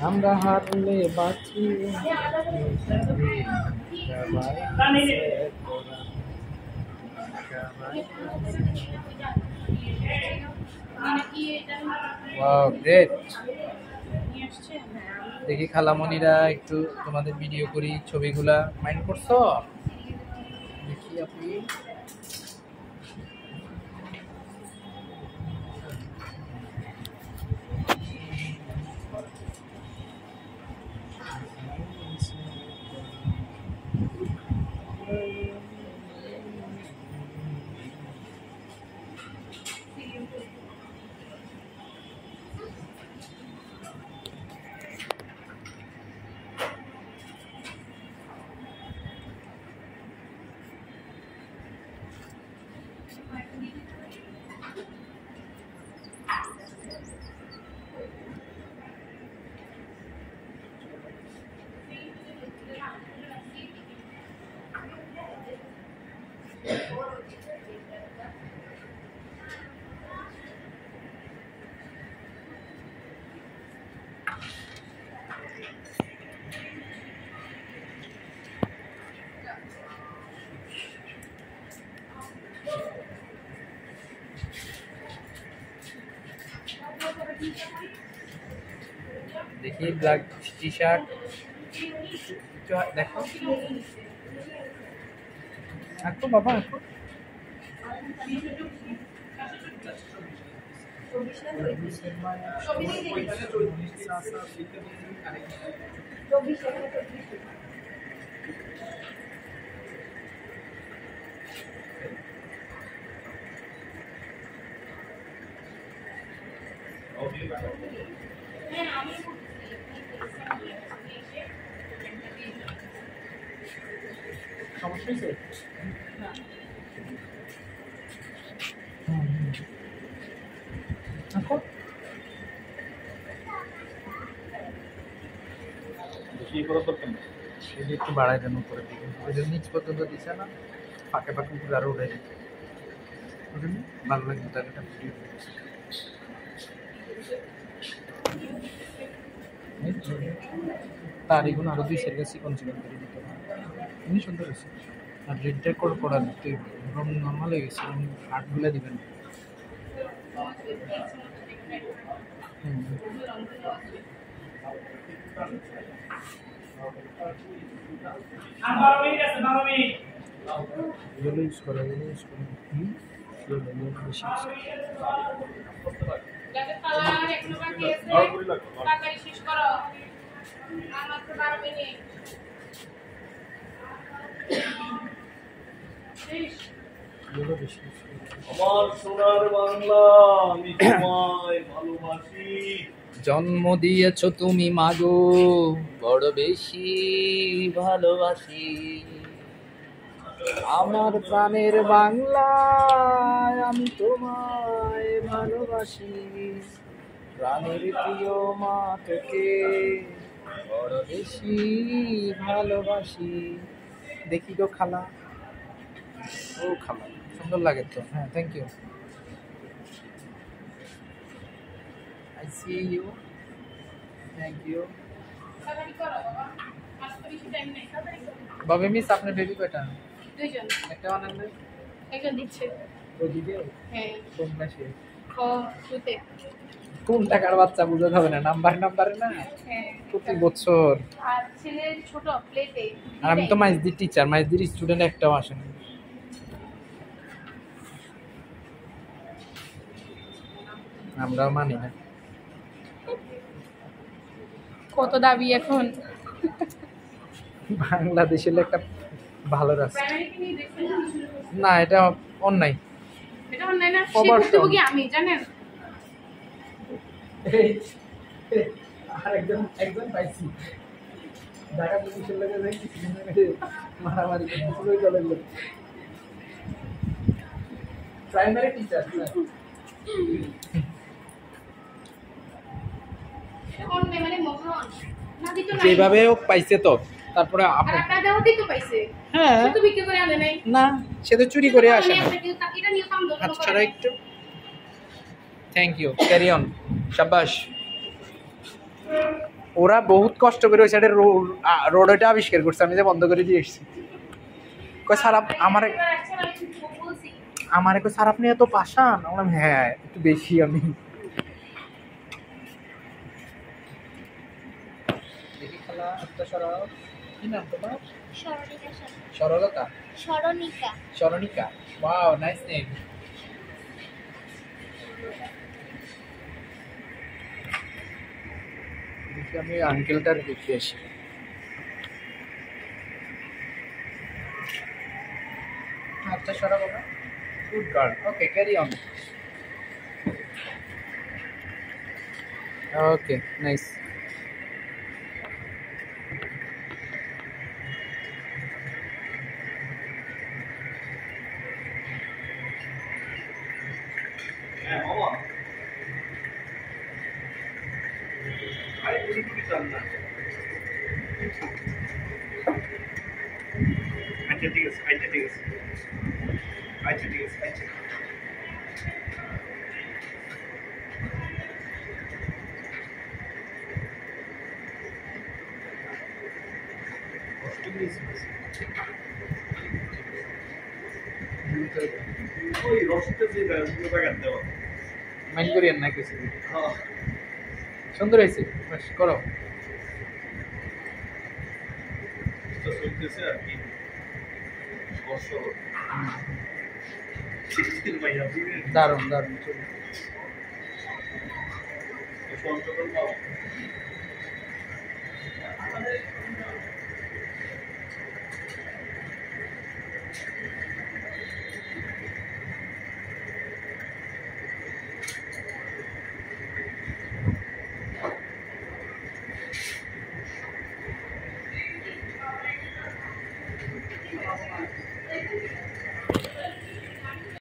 আমরা হারলে বাঁচি গ্রেট। দেখি খালামণিরা একটু তোমাদের ভিডিও করি, ছবিগুলা মাইন্ড করছো? দেখি আপনি দেখি ব্ল্যাক টি শার্ট দেখো, আঁকো বাবা আঁকো। সমস্যা হয়েছে? একটু বাড়াই দেন উপরে দিকে, ওই যে নিচ পর্যন্ত দিচ্ছে না, ফাঁকে ফাঁকে উপরে আরো উঠে দিচ্ছে, ভালো লাগবে তার একটা ভিডিও। তার এগুলো আরো 2 সেকেন্ড চিকন চিকন করে দিতে হবে, এমনি সুন্দর হয়েছে। আর রেডটা করা দিতে একদম নর্মাল হয়ে গেছে, হার্টগুলো দিবেন। এগুলো ইউজ করা, এগুলো ইউজ করা আমার সোনার বাংলা, আমি তোমায় ভালোবাসি। জন্ম দিয়েছ তুমি মাগো, বড় বেশি ভালোবাসি। আমার প্রাণের বাংলায় আমি তোমায় ভালোবাসি। প্রাণের প্রিয় মা তোকে বড় বেশি ভালোবাসি। দেখি তো খালা, ও খালা সুন্দর লাগে তো। হ্যাঁ, thank you. I see you. Thank you. বাবা মিস, আপনার বেবি কয়টা? 2জন। একটা বানালে? একজন দিচ্ছে। ও দিবে? হ্যাঁ। কোন ক্লাসে? শুতে। কোন টাকার বাচ্চা বুঝতে হবে না, নাম্বারে না? হ্যাঁ। প্রতি বছর। আর ছেলে ছোট প্লেতে। আর আমি তো মাইজদির টিচার, মাইজদির স্টুডেন্ট একটাও আসে না। আমরাও মানি না। কত দাবি এখন? বাংলাদেশের একটা ভালো রাস্তা না, এটা অন্যায়। এটা অন্যায় না, ভুক্তভোগী আমি, জানেন? আর একজন পাইছি ঢাকা পুলিশের লোকে দেখি মারামারি প্রাইমারি টিচার। যেভাবে হোক পাইছে তো, তারপরে হ্যাঁ না, সে তো চুরি করে আসে না। হাত ছাড়া একটু। থ্যাংক ইউ, ক্যারি অন, শাবাশ। ওরা বহুত কষ্ট করে ওই সাইডে রোডটা আবিষ্কার করছে, আমি যে বন্ধ করে দিয়ে এসেছি। কই স্যার আমার কই স্যার আপনি এত পাশান? বললাম হ্যাঁ একটু বেশি আমি। দেখি খালা একটা সরাও। কি নাম তোমার? সরলতা, স্মরণিকা। Wow, nice name. দেখি আমি আঙ্কেলটার দেখে আসি। আচ্ছা সরা বাবা, good girl, okay carry on. Okay nice. হ্যাঁ বাবা আরে তুমি চান না আচ্ছা ঠিক আছে আচ্ছা ঠিক আছে আচ্ছা ঠিক আছে আচ্ছা ওই রসিদটা যে টাকা দেওয়া মাইন্ড করিয়েন না কিছু। হ্যাঁ সুন্দর হয়েছে, বেশ করো। তো চলতেছে আর কি বছর সিক্সটিন মাইয়া দারুণ দারুণ চলো। পঞ্চগড় পাও